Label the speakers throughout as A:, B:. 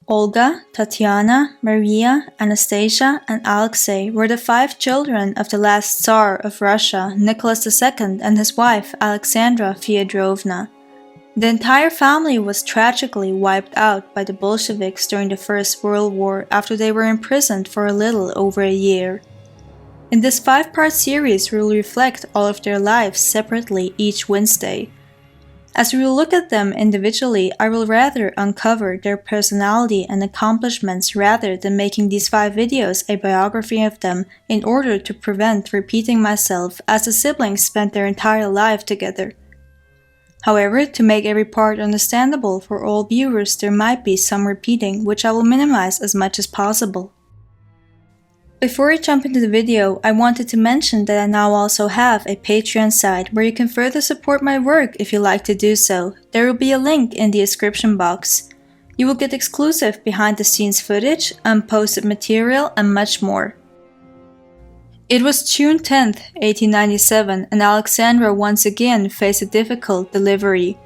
A: Olga, Tatiana, Maria, Anastasia, and Alexei were the 5 children of the last Tsar of Russia, Nicholas II, and his wife, Alexandra Feodrovna. The entire family was tragically wiped out by the Bolsheviks during the First World War after they were imprisoned for a little over a year. In this 5-part series, we will reflect all of their lives separately each Wednesday. As we will look at them individually, I will rather uncover their personality and accomplishments rather than making these 5 videos a biography of them in order to prevent repeating myself as the siblings spent their entire life together. However, to make every part understandable for all viewers, there might be some repeating, which I will minimize as much as possible. Before I jump into the video, I wanted to mention that I now also have a Patreon site where you can further support my work if you like to do so. There will be a link in the description box. You will get exclusive behind-the-scenes footage, unposted material, and much more. It was June 10th, 1897, and Alexandra once again faced a difficult delivery.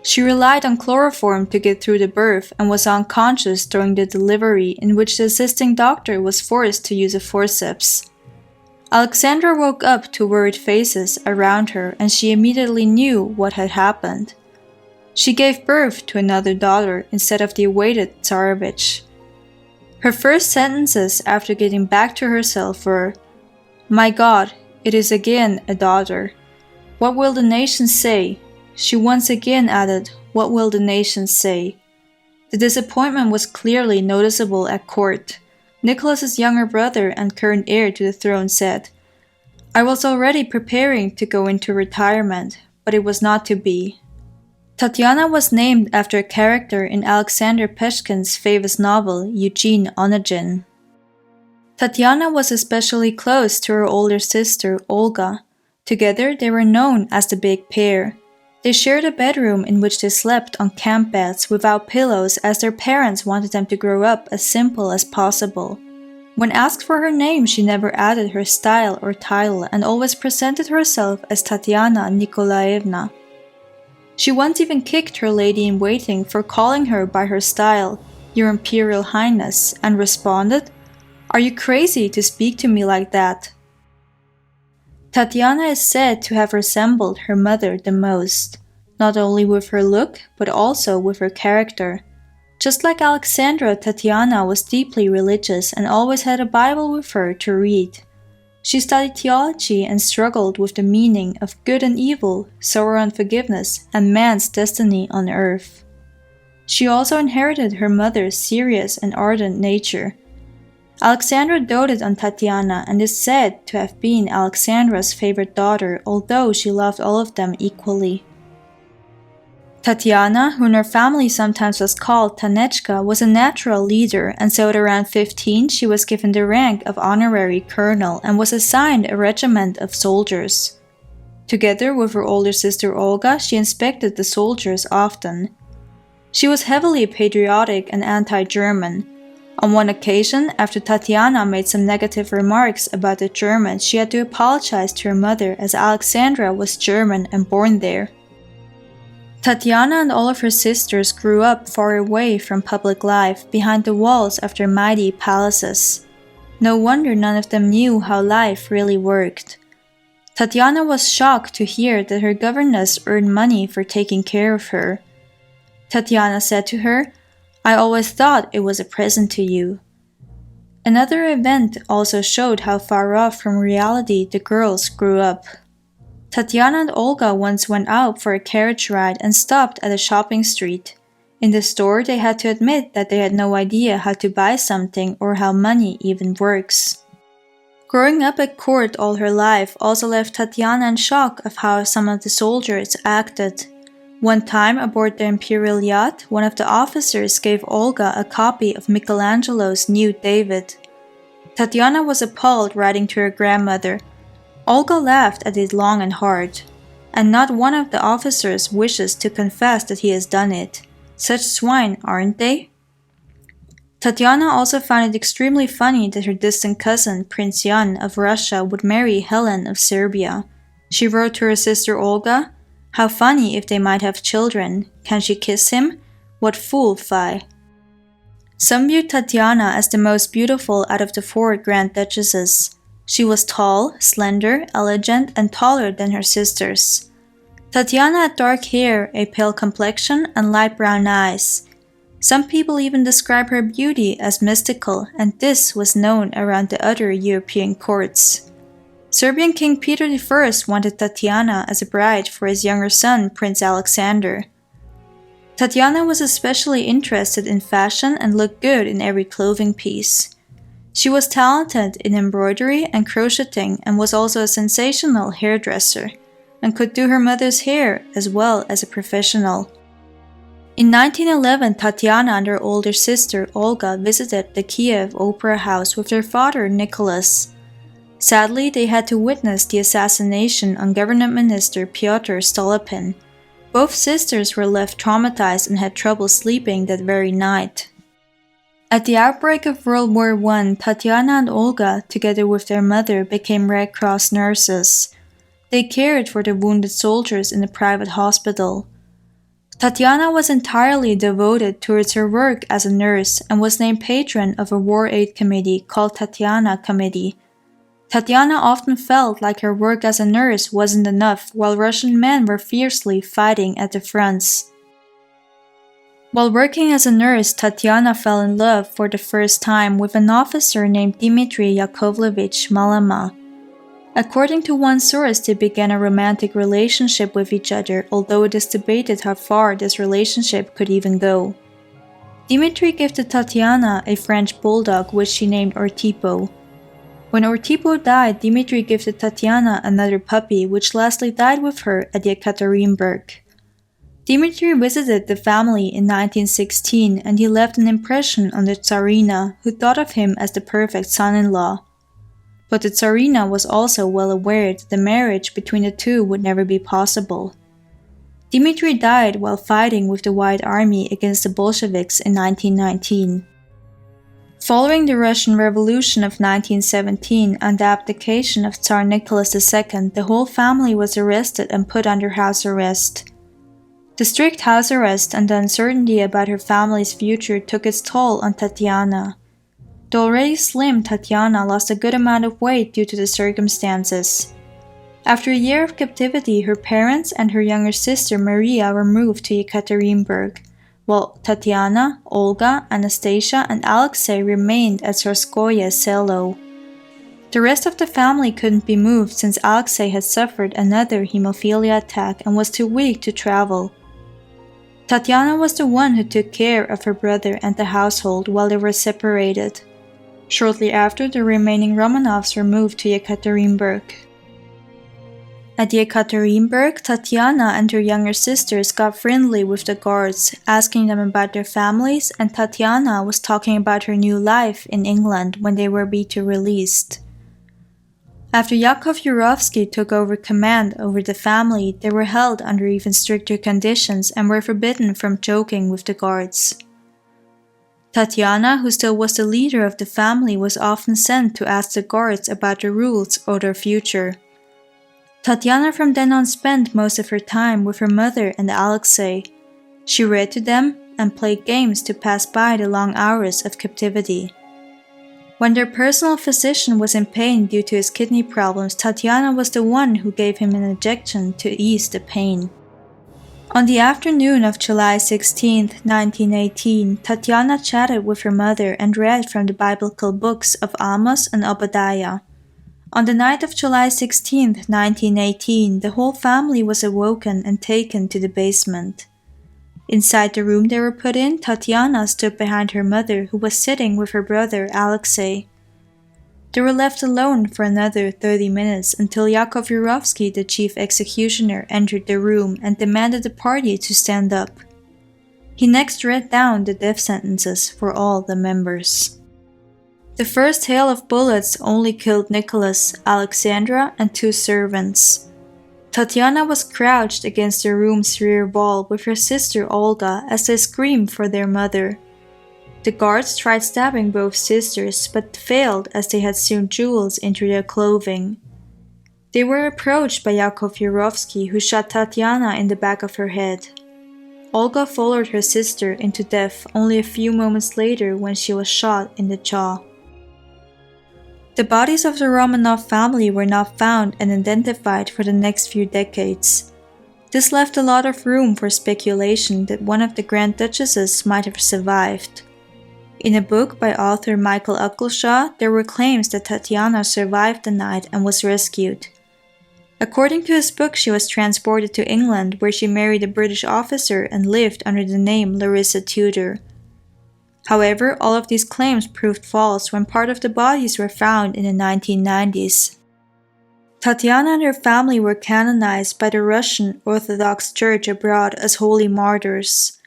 A: She relied on chloroform to get through the birth and was unconscious during the delivery, in which the assisting doctor was forced to use a forceps. Alexandra woke up to worried faces around her, and she immediately knew what had happened. She gave birth to another daughter instead of the awaited Tsarevich. Her first sentences after getting back to herself were, "My God, it is again a daughter. What will the nation say?" She once again added, "What will the nation say?" The disappointment was clearly noticeable at court. Nicholas's younger brother and current heir to the throne said, "I was already preparing to go into retirement, but it was not to be." Tatiana was named after a character in Alexander Pushkin's famous novel Eugene Onegin. Tatiana was especially close to her older sister Olga. Together they were known as the Big Pair. They shared a bedroom in which they slept on camp beds without pillows as their parents wanted them to grow up as simple as possible. When asked for her name, she never added her style or title and always presented herself as Tatiana Nikolaevna. She once even kicked her lady-in-waiting for calling her by her style, "Your Imperial Highness," and responded, "Are you crazy to speak to me like that?" Tatiana is said to have resembled her mother the most, not only with her look, but also with her character. Just like Alexandra, Tatiana was deeply religious and always had a Bible with her to read. She studied theology and struggled with the meaning of good and evil, sorrow and forgiveness, and man's destiny on earth. She also inherited her mother's serious and ardent nature. Alexandra doted on Tatiana and is said to have been Alexandra's favorite daughter, although she loved all of them equally. Tatiana, who in her family sometimes was called Tanechka, was a natural leader, and so at around 15 she was given the rank of honorary colonel and was assigned a regiment of soldiers. Together with her older sister Olga, she inspected the soldiers often. She was heavily patriotic and anti-German. On one occasion, after Tatiana made some negative remarks about the Germans, she had to apologize to her mother as Alexandra was German and born there. Tatiana and all of her sisters grew up far away from public life, behind the walls of their mighty palaces. No wonder none of them knew how life really worked. Tatiana was shocked to hear that her governess earned money for taking care of her. Tatiana said to her, "I always thought it was a present to you." Another event also showed how far off from reality the girls grew up. Tatiana and Olga once went out for a carriage ride and stopped at a shopping street. In the store, they had to admit that they had no idea how to buy something or how money even works. Growing up at court all her life also left Tatiana in shock of how some of the soldiers acted. One time, aboard the imperial yacht, one of the officers gave Olga a copy of Michelangelo's nude David. Tatiana was appalled, writing to her grandmother. Olga laughed at it long and hard. And not one of the officers wishes to confess that he has done it. Such swine, aren't they? Tatiana also found it extremely funny that her distant cousin, Prince Jan of Russia, would marry Helen of Serbia. She wrote to her sister Olga, "How funny if they might have children. Can she kiss him? What fool, fie." Some viewed Tatiana as the most beautiful out of the four Grand Duchesses. She was tall, slender, elegant, and taller than her sisters. Tatiana had dark hair, a pale complexion, and light brown eyes. Some people even describe her beauty as mystical, and this was known around the other European courts. Serbian King Peter I wanted Tatiana as a bride for his younger son, Prince Alexander. Tatiana was especially interested in fashion and looked good in every clothing piece. She was talented in embroidery and crocheting and was also a sensational hairdresser, and could do her mother's hair as well as a professional. In 1911, Tatiana and her older sister Olga visited the Kiev Opera House with their father Nicholas. Sadly, they had to witness the assassination on Government Minister Pyotr Stolypin. Both sisters were left traumatized and had trouble sleeping that very night. At the outbreak of World War I, Tatiana and Olga, together with their mother, became Red Cross nurses. They cared for the wounded soldiers in a private hospital. Tatiana was entirely devoted towards her work as a nurse and was named patron of a war aid committee called Tatiana Committee. Tatiana often felt like her work as a nurse wasn't enough while Russian men were fiercely fighting at the fronts. While working as a nurse, Tatiana fell in love for the first time with an officer named Dmitry Yakovlevich Malama. According to one source, they began a romantic relationship with each other, although it is debated how far this relationship could even go. Dmitry gifted Tatiana a French bulldog which she named Ortipo. When Ortipo died, Dmitry gifted Tatiana another puppy which lastly died with her at Yekaterinburg. Dmitry visited the family in 1916 and he left an impression on the Tsarina, who thought of him as the perfect son-in-law. But the Tsarina was also well aware that the marriage between the two would never be possible. Dmitry died while fighting with the White Army against the Bolsheviks in 1919. Following the Russian Revolution of 1917 and the abdication of Tsar Nicholas II, the whole family was arrested and put under house arrest. The strict house arrest and the uncertainty about her family's future took its toll on Tatiana. The already slim Tatiana lost a good amount of weight due to the circumstances. After a year of captivity, her parents and her younger sister Maria were moved to Yekaterinburg, while Tatiana, Olga, Anastasia, and Alexei remained at Tsarskoye Selo. The rest of the family couldn't be moved since Alexei had suffered another hemophilia attack and was too weak to travel. Tatiana was the one who took care of her brother and the household while they were separated. Shortly after, the remaining Romanovs were moved to Yekaterinburg. At Yekaterinburg, Tatiana and her younger sisters got friendly with the guards, asking them about their families, and Tatiana was talking about her new life in England when they were being released. After Yakov Yurovsky took over command over the family, they were held under even stricter conditions and were forbidden from joking with the guards. Tatiana, who still was the leader of the family, was often sent to ask the guards about the rules or their future. Tatiana from then on spent most of her time with her mother and Alexei. She read to them and played games to pass by the long hours of captivity. When their personal physician was in pain due to his kidney problems, Tatiana was the one who gave him an injection to ease the pain. On the afternoon of July 16, 1918, Tatiana chatted with her mother and read from the biblical books of Amos and Obadiah. On the night of July 16, 1918, the whole family was awoken and taken to the basement. Inside the room they were put in, Tatiana stood behind her mother, who was sitting with her brother Alexei. They were left alone for another 30 minutes until Yakov Yurovsky, the chief executioner, entered the room and demanded the party to stand up. He next read down the death sentences for all the members. The first hail of bullets only killed Nicholas, Alexandra, and 2 servants. Tatiana was crouched against the room's rear wall with her sister Olga as they screamed for their mother. The guards tried stabbing both sisters but failed as they had sewn jewels into their clothing. They were approached by Yakov Yurovsky, who shot Tatiana in the back of her head. Olga followed her sister into death only a few moments later when she was shot in the jaw. The bodies of the Romanov family were not found and identified for the next few decades. This left a lot of room for speculation that one of the Grand Duchesses might have survived. In a book by author Michael Uckelshaw, there were claims that Tatiana survived the night and was rescued. According to his book, she was transported to England, where she married a British officer and lived under the name Larissa Tudor. However, all of these claims proved false when part of the bodies were found in the 1990s. Tatiana and her family were canonized by the Russian Orthodox Church abroad as holy martyrs.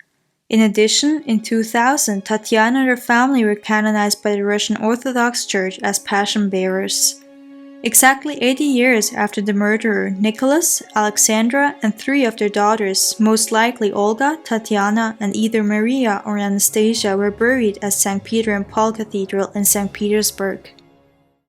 A: In addition, in 2000, Tatiana and her family were canonized by the Russian Orthodox Church as passion bearers. Exactly 80 years after the murderer, Nicholas, Alexandra, and 3 of their daughters, most likely Olga, Tatiana, and either Maria or Anastasia, were buried at St. Peter and Paul Cathedral in St. Petersburg.